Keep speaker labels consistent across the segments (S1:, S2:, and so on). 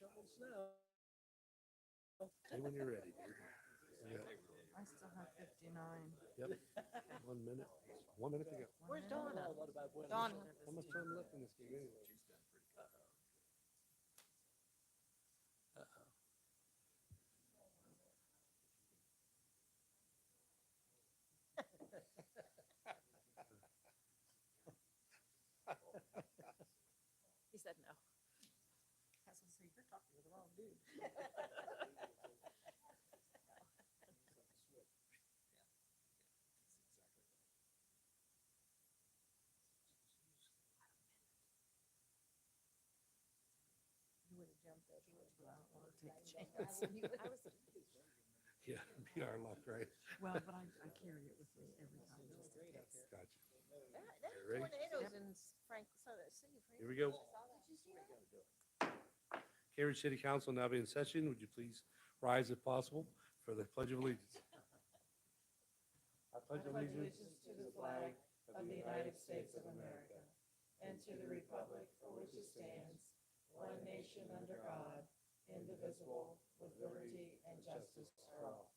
S1: shovel snow.
S2: Say when you're ready, dear. Yeah,
S3: I still have 59.
S2: yep. 1 minute. 1 minute to go.
S1: Where's Donna? What about when?
S4: Donna.
S2: How much time left in this game anyway?
S4: He said no.
S3: I was gonna say, you're talking to the wrong dude. You would have jumped that short, but I don't want to take a chance.
S4: I was,
S2: Yeah, be our luck, right?
S3: Well, but I carry it with me every time just in case.
S2: Gotcha.
S4: there's
S2: Ready?
S4: tornadoes in Frank, City.
S2: Here we go.
S4: I saw that. Did you see that?
S2: Cambridge City Council now be in session. Would you please rise if possible for the Pledge of Allegiance? I pledge allegiance
S3: to the flag of the United States of America and to the republic for which it stands, one nation under God, indivisible, with liberty and justice for all.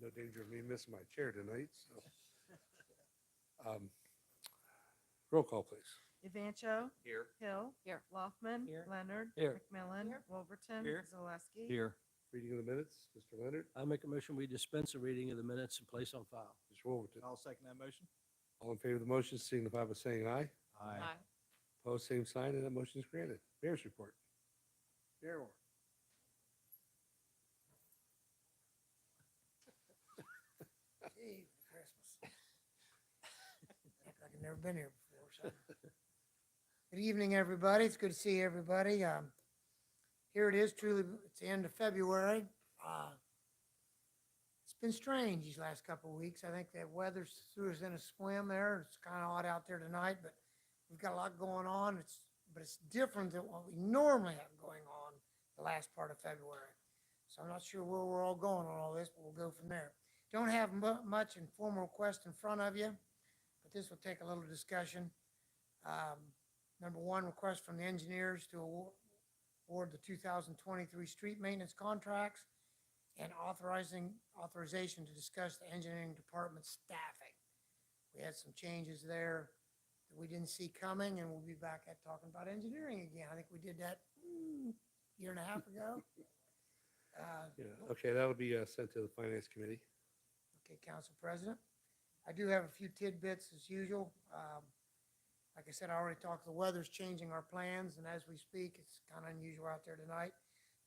S2: no danger of me missing my chair tonight, so. Roll call, please.
S3: Evancho.
S1: Here.
S3: Hill.
S4: Here.
S3: Loftman.
S1: Here.
S3: Leonard.
S1: Here.
S3: McMillan.
S4: Here.
S3: Wolverton.
S1: Here.
S3: Zaleski.
S1: Here.
S2: Reading of the minutes, Mr. Leonard,
S1: I make a motion, we dispense the reading of the minutes and place on file.
S2: Mr. Wolverton.
S5: I'll second that motion.
S2: All in favor of the motion signify by saying aye.
S4: Aye.
S2: Opposed, same sign, and that motion is granted. Mayor's report.
S5: Mayor Moore.
S6: Gee, Christmas. Act like I've never been here before, so. Good evening, everybody. It's good to see everybody. Here it is, truly, it's the end of February. It's been strange these last couple of weeks. I think the weather's threw us in a swim there. It's kind of hot out there tonight, but we've got a lot going on. But it's different than what we normally have going on the last part of February. So I'm not sure where we're all going on all this, but we'll go from there. Don't have much informal request in front of you, but this will take a little discussion. Number one, request from the engineers to award the 2023 street maintenance contracts and authorization to discuss the engineering department staffing. We had some changes there that we didn't see coming, and we'll be back at talking about engineering again. I think we did that year and a half ago.
S2: Yeah, okay, that'll be sent to the Finance Committee.
S6: Okay, Council President. I do have a few tidbits as usual. Like I said, I already talked, the weather's changing our plans, and as we speak, it's kind of unusual out there tonight.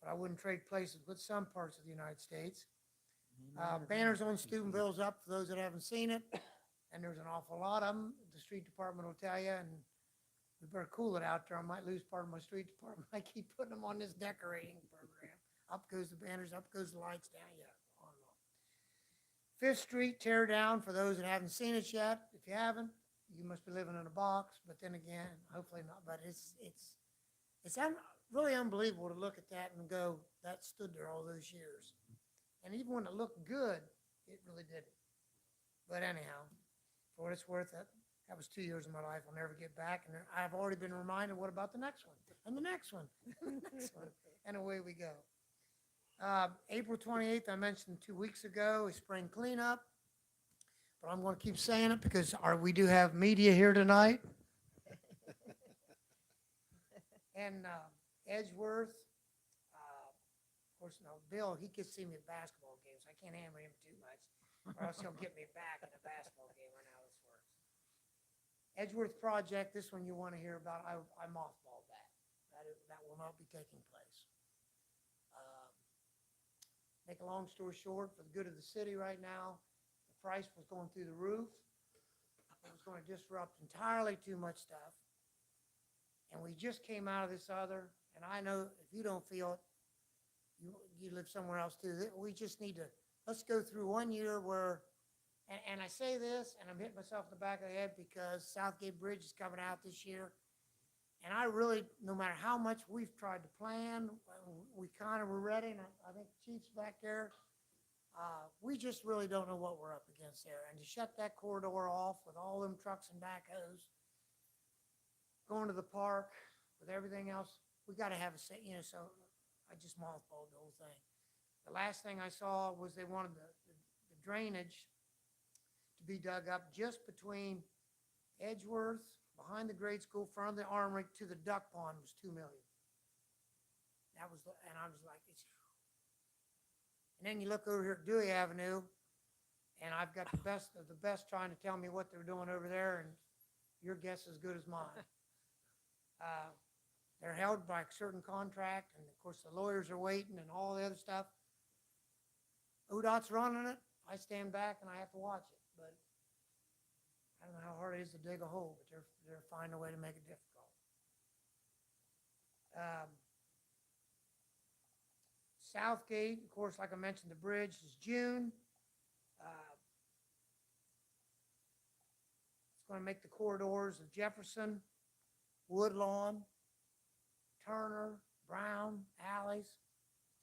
S6: But I wouldn't trade places with some parts of the United States. Banners on Steubenville's up for those that haven't seen it, and there's an awful lot of them. The street department will tell you, and we better cool it out there. I might lose part of my street department. I keep putting them on this decorating program. Up goes the banners, up goes the lights, down, yeah, on and on. Fifth Street tear down for those that haven't seen it yet. If you haven't, you must be living in a box, but then again, hopefully not, but it's really unbelievable to look at that and go, that stood there all those years. And even when it looked good, it really didn't. But anyhow, for what it's worth, that was 2 years of my life I'll never get back, and I've already been reminded, what about the next one? And the next one, and the next one, and away we go. April 28th, I mentioned 2 weeks ago, is spring cleanup. But I'm going to keep saying it because we do have media here tonight. And Edgeworth, of course, no, Bill, he can see me at basketball games. I can't hammer him too much, or else he'll get me back in a basketball game. I know how this works. Edgeworth project, this one you want to hear about, I mothballed that. That will not be taking place. Make a long story short, for the good of the city right now, the price was going through the roof. It was going to disrupt entirely too much stuff. And we just came out of this other, and I know if you don't feel it, you live somewhere else too, that we just need to, let's go through 1 year where, and I say this, and I'm hitting myself in the back of the head because Southgate Bridge is coming out this year. And I really, no matter how much we've tried to plan, we kind of were ready, and I think Chief's back there. We just really don't know what we're up against there. And to shut that corridor off with all them trucks and backhoes, going to the park with everything else, we gotta have a say, you know, so I just mothballed the whole thing. The last thing I saw was they wanted the drainage to be dug up just between Edgeworth, behind the grade school, front of the armory, to the duck pond was 2 million. That was, and I was like, it's, and then you look over here at Dewey Avenue, and I've got the best of the best trying to tell me what they're doing over there, and your guess is as good as mine. They're held by a certain contract, and of course, the lawyers are waiting and all the other stuff. ODOT's running it, I stand back and I have to watch it, but I don't know how hard it is to dig a hole, but they're finding a way to make it difficult. Southgate, of course, like I mentioned, the bridge is June. It's going to make the corridors of Jefferson, Woodlawn, Turner, Brown, Alleys.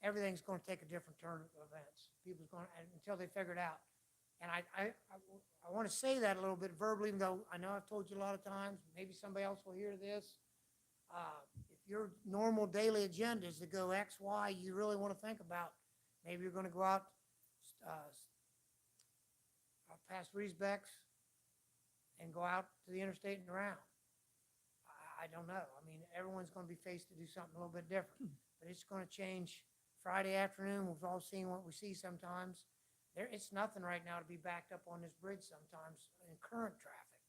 S6: Everything's going to take a different turn of events. People's going to, until they figure it out. And I want to say that a little bit verbally, even though I know I've told you a lot of times, maybe somebody else will hear this. If your normal daily agenda is to go X, Y, you really want to think about, maybe you're going to go out past Riesbeck's and go out to the interstate and around. I don't know. I mean, everyone's going to be faced to do something a little bit different, but it's going to change Friday afternoon. We've all seen what we see sometimes. It's nothing right now to be backed up on this bridge sometimes in current traffic,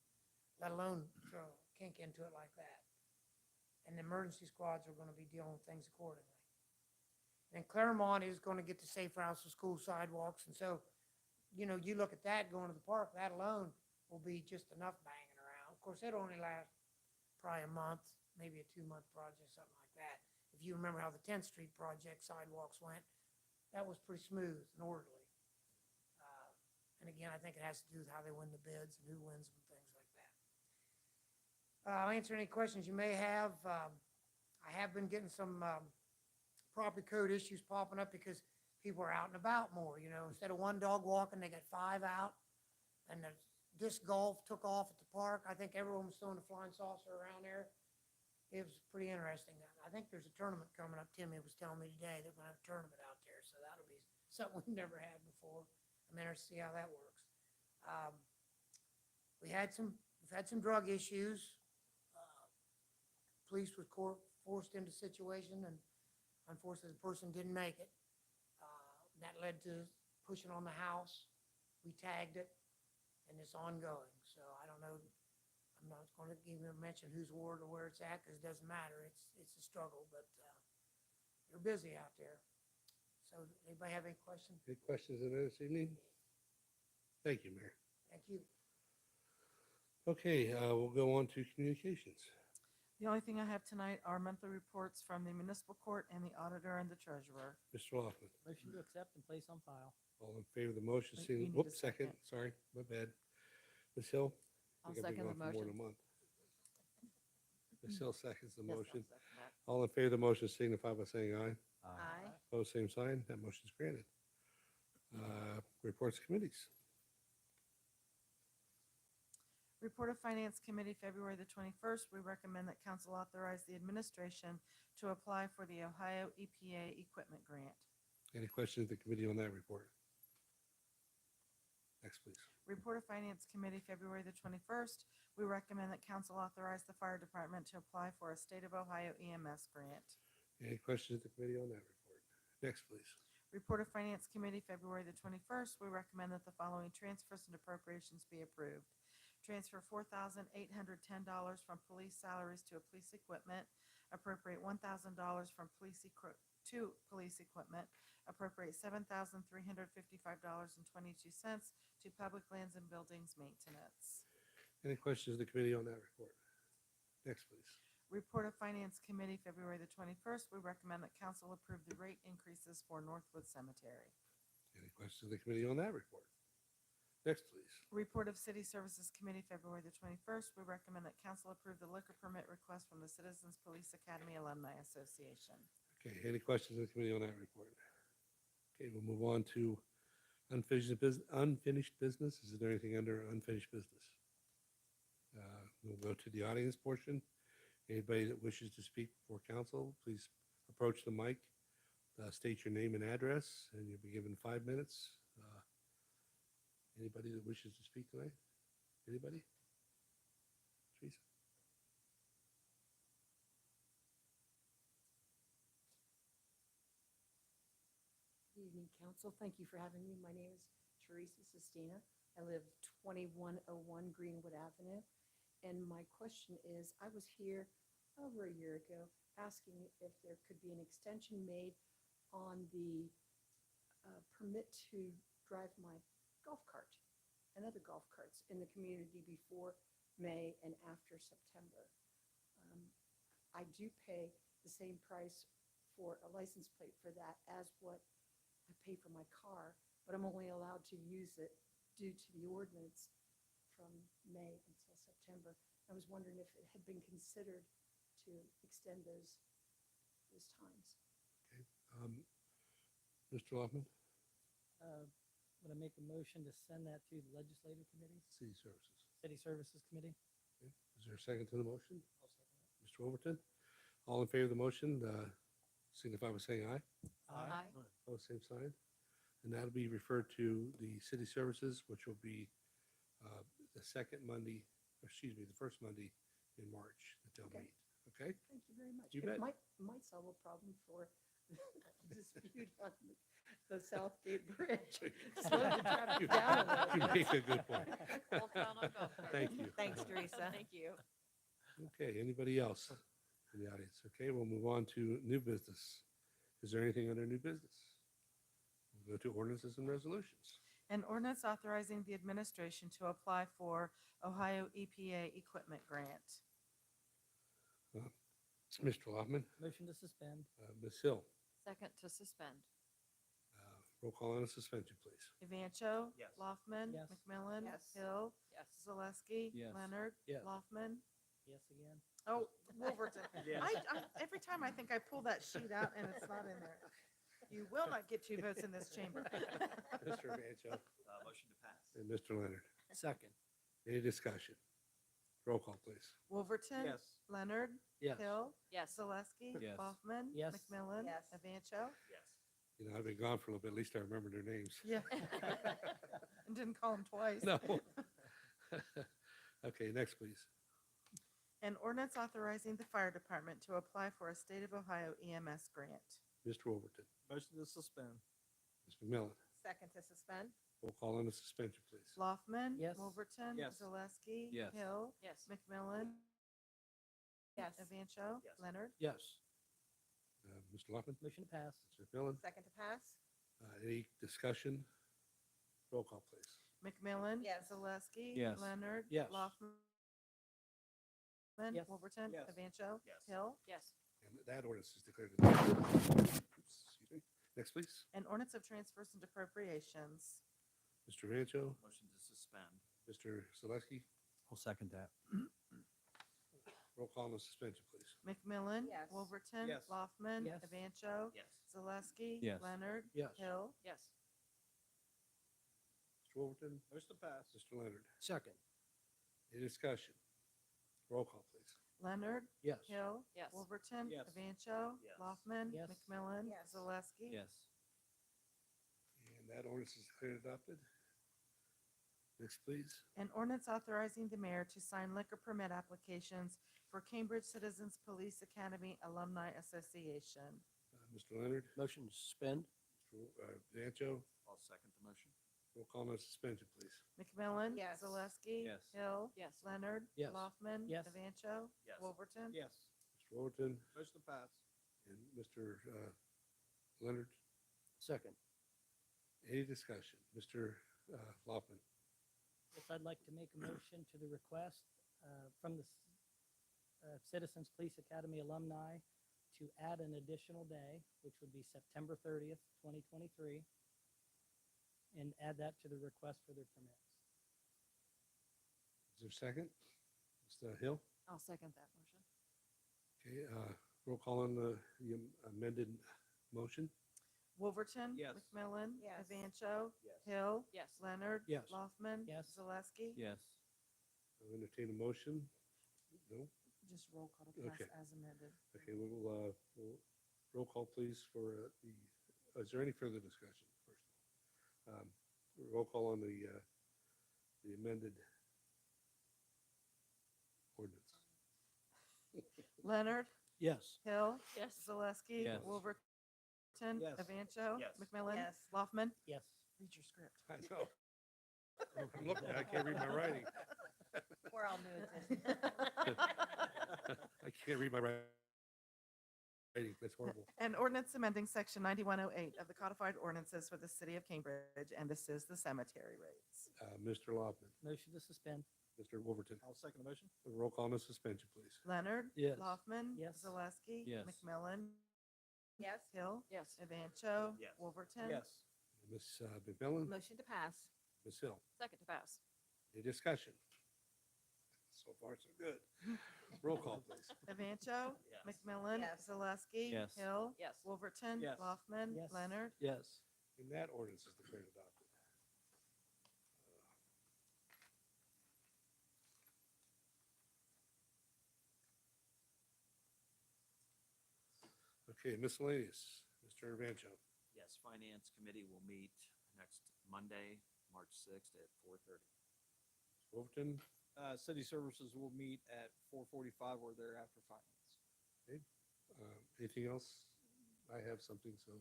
S6: let alone throw a kink into it like that. And the emergency squads are going to be dealing with things accordingly. And Claremont is going to get the safe routes to school sidewalks. And so, you know, you look at that going to the park, that alone will be just enough banging around. Of course, it'll only last probably a month, maybe a 2-month project, something like that. If you remember how the 10th Street project sidewalks went, that was pretty smooth and orderly. And again, I think it has to do with how they win the bids and who wins them, things like that. I'll answer any questions you may have. I have been getting some property code issues popping up because people are out and about more. You know, instead of one dog walking, they got 5 out. And the disc golf took off at the park. I think everyone was throwing a flying saucer around there. It was pretty interesting. I think there's a tournament coming up. Timmy was telling me today they're going to have a tournament out there, so that'll be something we've never had before. I'm interested to see how that works. We've had some drug issues. Police was forced into a situation, and unfortunately, the person didn't make it. That led to pushing on the house. We tagged it, and it's ongoing. So I don't know. I'm not going to even mention whose ward or where it's at because it doesn't matter. It's a struggle, but they're busy out there. So anybody have any questions?
S2: Any questions in this evening? Thank you, Mayor.
S6: Thank you.
S2: Okay, we'll go on to communications.
S3: The only thing I have tonight are monthly reports from the municipal court and the auditor and the treasurer.
S2: Mr. Laughlin,
S1: Motion to accept and place on file.
S2: all in favor of the motion,
S3: Wait,
S2: say,
S3: you need a
S2: whoops, second,
S3: second.
S2: sorry, my bad. Ms. Hill? I
S3: I'll
S2: think I've been
S3: second the
S2: gone for more
S3: motion.
S2: than a month. Ms. Hill seconds the
S3: Yes, I'll
S2: motion.
S3: second that.
S2: All in favor of the motion signify by saying aye.
S4: Aye.
S2: Opposed, same sign. That motion is granted. Reports committees.
S3: Report of Finance Committee, February the 21st. We recommend that council authorize the administration to apply for the Ohio EPA equipment grant.
S2: Any questions of the committee on that report? Next, please.
S3: Report of Finance Committee, February the 21st. We recommend that council authorize the fire department to apply for a State of Ohio EMS grant.
S2: Any questions of the committee on that report? Next, please.
S3: Report of Finance Committee, February the 21st. We recommend that the following transfers and appropriations be approved. Transfer $4,810 from police salaries to police equipment. Appropriate $1,000 from to police equipment. Appropriate $7,355.22 to public lands and buildings maintenance.
S2: Any questions of the committee on that report? Next, please.
S3: Report of Finance Committee, February the 21st. We recommend that council approve the rate increases for Northwood Cemetery.
S2: Any questions of the committee on that report? Next, please.
S3: Report of City Services Committee, February the 21st. We recommend that council approve the liquor permit request from the Citizens Police Academy Alumni Association.
S2: Okay, any questions of the committee on that report? Okay, we'll move on to unfinished business. Is there anything under unfinished business? We'll go to the audience portion. Anybody that wishes to speak before council, please approach the mic, state your name and address, and you'll be given 5 minutes. Anybody that wishes to speak tonight? Anybody? Teresa?
S3: Good evening, council. Thank you for having me. My name is Teresa Sestina. I live 2101 Greenwood Avenue. And my question is, I was here over a year ago asking if there could be an extension made on the permit to drive my golf cart and other golf carts in the community before May and after September. I do pay the same price for a license plate for that as what I pay for my car, but I'm only allowed to use it due to the ordinance from May until September. I was wondering if it had been considered to extend those times.
S2: Mr. Loffman?
S1: Would I make a motion to send that to the legislative committee,
S2: City Services.
S1: city services committee?
S2: Okay. Is there a second to the motion?
S1: I'll second it.
S2: Mr. Overton? All in favor of the motion, signify by saying aye.
S3: Aye.
S2: Opposed, same sign. And that'll be referred to the city services, which will be the second Monday, the first Monday in March that they'll
S3: Okay.
S2: meet. Okay?
S3: Thank you very much.
S2: You
S3: It
S2: bet.
S3: might solve a problem for dispute on the Southgate Bridge. Slow the traffic
S2: You
S3: down a little
S2: you
S3: bit.
S2: make a good point.
S4: Hold down on golf cart.
S2: Thank you.
S3: Thanks, Teresa.
S4: Thank you.
S2: Okay, anybody else in the audience? Okay, we'll move on to new business. Is there anything under new business? We'll go to ordinances and resolutions.
S7: An ordinance authorizing the administration to apply for Ohio EPA equipment grant.
S2: Mr. Loffman,
S1: Motion to suspend.
S2: Ms. Hill,
S4: Second to suspend.
S2: roll call on the suspension, please.
S7: Evancho.
S5: Yes.
S7: Loffman.
S1: Yes.
S7: McMillan.
S3: Yes.
S7: Hill.
S4: Yes.
S7: Zaleski.
S5: Yes.
S7: Leonard.
S1: Yes.
S7: Loffman.
S1: Yes again.
S7: Oh, Wolverton.
S5: Yes.
S7: Every time I think I pull that sheet out and it's not in there. You will not get 2 votes in this chamber.
S2: Mr. Vancho
S5: Motion to pass.
S2: and Mr. Leonard.
S1: Second.
S2: Any discussion? Roll call, please.
S7: Wolverton.
S5: Yes.
S7: Leonard.
S1: Yes.
S7: Hill.
S4: Yes.
S7: Zaleski.
S5: Yes.
S7: Loffman.
S1: Yes.
S7: McMillan.
S3: Yes.
S7: Evancho.
S5: Yes.
S2: You know, I've been gone for a little bit. At least I remember their names.
S7: Yeah. And didn't call him twice.
S2: No. Okay, next, please.
S7: An ordinance authorizing the fire department to apply for a state of Ohio EMS grant.
S2: Mr. Overton,
S5: Motion to suspend.
S2: Ms. McMillan,
S3: Second to suspend?
S2: roll call on the suspension, please.
S7: Loffman.
S1: Yes.
S7: Wolverton.
S5: Yes.
S7: Zaleski.
S5: Yes.
S7: Hill.
S4: Yes.
S7: McMillan.
S3: Yes.
S7: Evancho.
S5: Yes.
S7: Leonard.
S1: Yes.
S2: Mr. Loffman,
S1: Motion to pass.
S2: Ms. McMillan,
S3: Second to pass?
S2: any discussion? Roll call, please.
S7: McMillan.
S3: Yes.
S7: Zaleski.
S5: Yes.
S7: Leonard.
S1: Yes.
S7: Loffman.
S1: Yes.
S7: Wolverton.
S5: Yes.
S7: Evancho.
S5: Yes.
S7: Hill.
S4: Yes.
S2: And that ordinance is declared. Excuse me. Next, please.
S7: An ordinance of transfers and appropriations.
S2: Mr. Vancho,
S5: Motion to suspend.
S2: Mr. Zaleski,
S5: I'll second that.
S2: roll call on the suspension, please.
S7: McMillan.
S3: Yes.
S7: Wolverton.
S5: Yes.
S7: Loffman.
S1: Yes.
S7: Evancho.
S5: Yes.
S7: Zaleski.
S5: Yes.
S7: Leonard.
S1: Yes.
S7: Hill.
S4: Yes.
S2: Mr. Overton,
S5: Motion to pass.
S2: Mr. Leonard,
S1: Second.
S2: any discussion? Roll call, please.
S7: Leonard.
S1: Yes.
S7: Hill.
S4: Yes.
S7: Wolverton.
S5: Yes.
S7: Evancho.
S5: Yes.
S7: Loffman.
S1: Yes.
S7: McMillan.
S3: Yes.
S7: Zaleski.
S5: Yes.
S2: And that ordinance is declared adopted. Next, please.
S7: An ordinance authorizing the mayor to sign liquor permit applications for Cambridge Citizens Police Academy Alumni Association.
S2: Mr. Leonard,
S1: Motion to suspend.
S2: Mr. Vancho,
S5: I'll second the motion.
S2: roll call on the suspension, please.
S7: McMillan.
S3: Yes.
S7: Zaleski.
S5: Yes.
S7: Hill.
S4: Yes.
S7: Leonard.
S1: Yes.
S7: Loffman.
S1: Yes.
S7: Evancho.
S5: Yes.
S7: Wolverton.
S5: Yes.
S2: Mr. Overton
S5: Motion to pass.
S2: and Mr. Leonard,
S1: Second.
S2: any discussion? Mr. Loffman,
S1: Yes, I'd like to make a motion to the request from the Citizens Police Academy alumni to add an additional day, which would be September 30th, 2023, and add that to the request for their permits.
S2: is there a second? Mr. Hill?
S4: I'll second that motion.
S2: Okay, roll call on the amended motion.
S7: Wolverton.
S5: Yes.
S7: McMillan.
S3: Yes.
S7: Evancho.
S5: Yes.
S7: Hill.
S4: Yes.
S7: Leonard.
S1: Yes.
S7: Loffman.
S1: Yes.
S7: Zaleski.
S5: Yes.
S2: I'll entertain a motion. No?
S7: Just roll call to pass
S2: Okay.
S7: as amended.
S2: Okay, we'll roll call please for is there any further discussion first? Roll call on the amended ordinance.
S7: Leonard,
S5: Yes.
S7: Hill,
S4: Yes.
S7: Zaleski,
S5: Yes.
S7: Wolverton,
S5: Yes.
S7: Evancho,
S5: Yes.
S7: McMillan,
S3: Yes.
S7: Laufman.
S1: Yes.
S7: Read your script.
S2: I know. I'm looking, I can't read my writing.
S3: We're all new at this.
S2: I can't read my writing. That's horrible.
S7: An ordinance amending section 9108 of the codified ordinances for the city of Cambridge, and this is the cemetery rates.
S2: Mr. Loffman,
S1: Motion to suspend.
S2: Mr. Wolverton,
S5: I'll second the motion.
S2: roll call on the suspension, please.
S7: Leonard.
S5: Yes.
S7: Laufman.
S1: Yes.
S7: Zaleski.
S5: Yes.
S7: McMillan.
S3: Yes.
S7: Hill.
S4: Yes.
S7: Evancho.
S5: Yes.
S7: Wolverton.
S2: Ms. McMillan,
S4: Motion to pass.
S2: Ms. Hill,
S4: Second to pass.
S2: any discussion? So far, so good. Roll call, please.
S7: Evancho.
S5: Yes.
S7: McMillan.
S3: Yes.
S7: Zaleski.
S5: Yes.
S7: Hill.
S4: Yes.
S7: Wolverton.
S5: Yes.
S7: Laufman.
S1: Yes.
S7: Leonard.
S5: Yes.
S2: And that ordinance is declared adopted. Okay, miscellaneous, Mr. Evancho.
S5: Yes, Finance Committee will meet next Monday, March 6th at 4:30.
S2: Wolverton,
S8: City Services will meet at 4:45 or thereafter finance.
S2: anything else? I have something, so.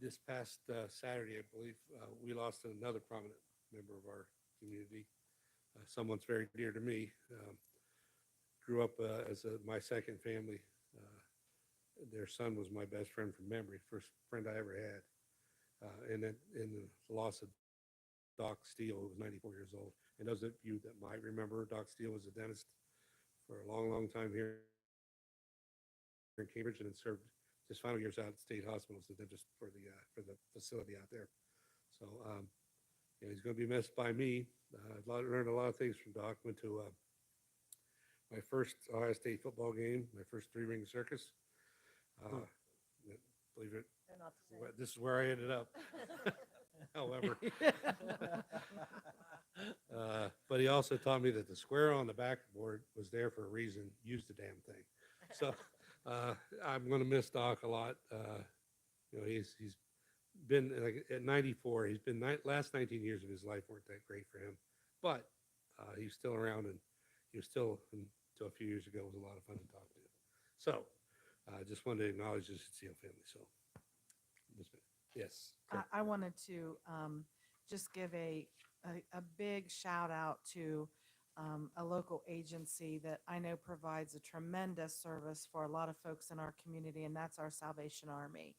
S2: This past Saturday, I believe, we lost another prominent member of our community. Someone's very dear to me. Grew up as my second family. Their son was my best friend from memory, first friend I ever had. And then in the loss of Doc Steele, who was 94 years old. And those of you that might remember, Doc Steele was a dentist for a long, long time here in Cambridge, and then served his final years out at State Hospital as the dentist for the facility out there. So, he's going to be missed by me. I've learned a lot of things from Doc. Went to my first Ohio State football game, my first three-ring circus. Believe it,
S3: They're not the same.
S2: this is where I ended up. However, but he also taught me that the square on the backboard was there for a reason. Use the damn thing. So I'm going to miss Doc a lot. He's been like at 94. He's been last 19 years of his life weren't that great for him, but he's still around, and he was still until a few years ago was a lot of fun to talk to. So I just wanted to acknowledge the Cecile family. So yes.
S7: I wanted to just give a big shout out to a local agency that I know provides a tremendous service for a lot of folks in our community, and that's our Salvation Army.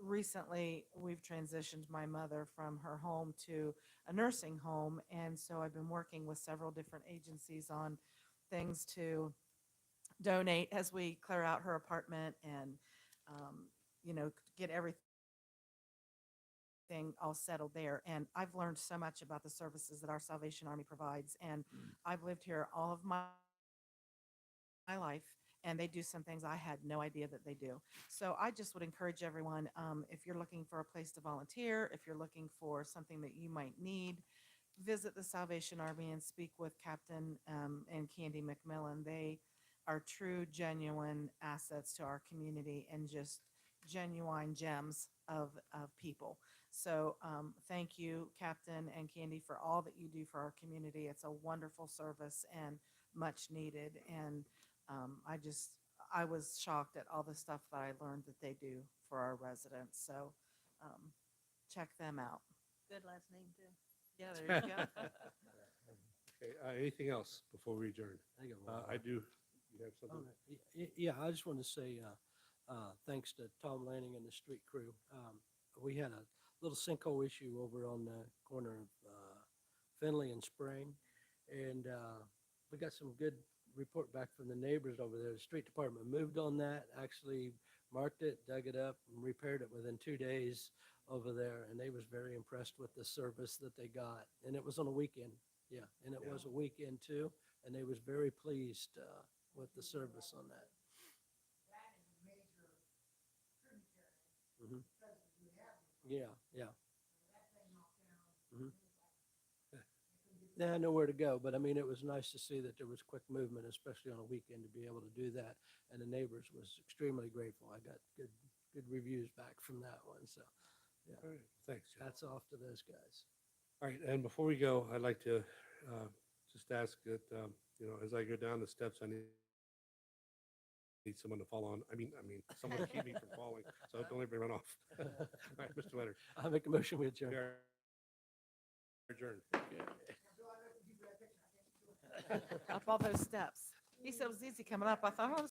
S7: Recently, we've transitioned my mother from her home to a nursing home, and so I've been working with several different agencies on things to donate as we clear out her apartment and, get everything all settled there. And I've learned so much about the services that our Salvation Army provides. And I've lived here all of my life, and they do some things I had no idea that they do. So I just would encourage everyone, if you're looking for a place to volunteer, if you're looking for something that you might need, visit the Salvation Army and speak with Captain and Candy McMillan. They are true, genuine assets to our community and just genuine gems of people. So thank you, Captain and Candy, for all that you do for our community. It's a wonderful service and much needed. And I was shocked at all the stuff that I learned that they do for our residents. So check them out.
S3: Good last name, too.
S7: Yeah, there you go.
S2: Okay. Anything else before we adjourn?
S9: I got one.
S2: I do. You have
S9: All
S2: something?
S9: right. Yeah, I just want to say, thanks to Tom Lanning and the street crew. We had a little sinkhole issue over on the corner of Finley and Spring. And we got some good report back from the neighbors over there. The street department moved on that, actually marked it, dug it up, and repaired it within 2 days over there. And they was very impressed with the service that they got. And it was on a weekend. Yeah, and it
S2: Yeah.
S9: was a weekend too. And they was very pleased with the service on that.
S6: That is a major tributary
S9: Mhm.
S6: because you have
S9: Yeah, yeah.
S6: that thing knocked down.
S9: Mhm.
S6: It couldn't be
S9: they had nowhere to go, but I mean, it was nice to see that there was quick movement, especially on a weekend, to be able to do that. And the neighbors was extremely grateful. I got good reviews back from that one, so
S2: All right, thanks, Joe.
S9: hats off to those guys.
S2: All right, and before we go, I'd like to just ask that, as I go down the steps, I need someone to fall on. I mean, someone to keep me from falling, so don't let me run off. All right, Mr. Leonard.
S9: I make a motion we adjourn.
S2: We are adjourned.
S7: Up all those steps. He said it was easy coming up. I thought, oh,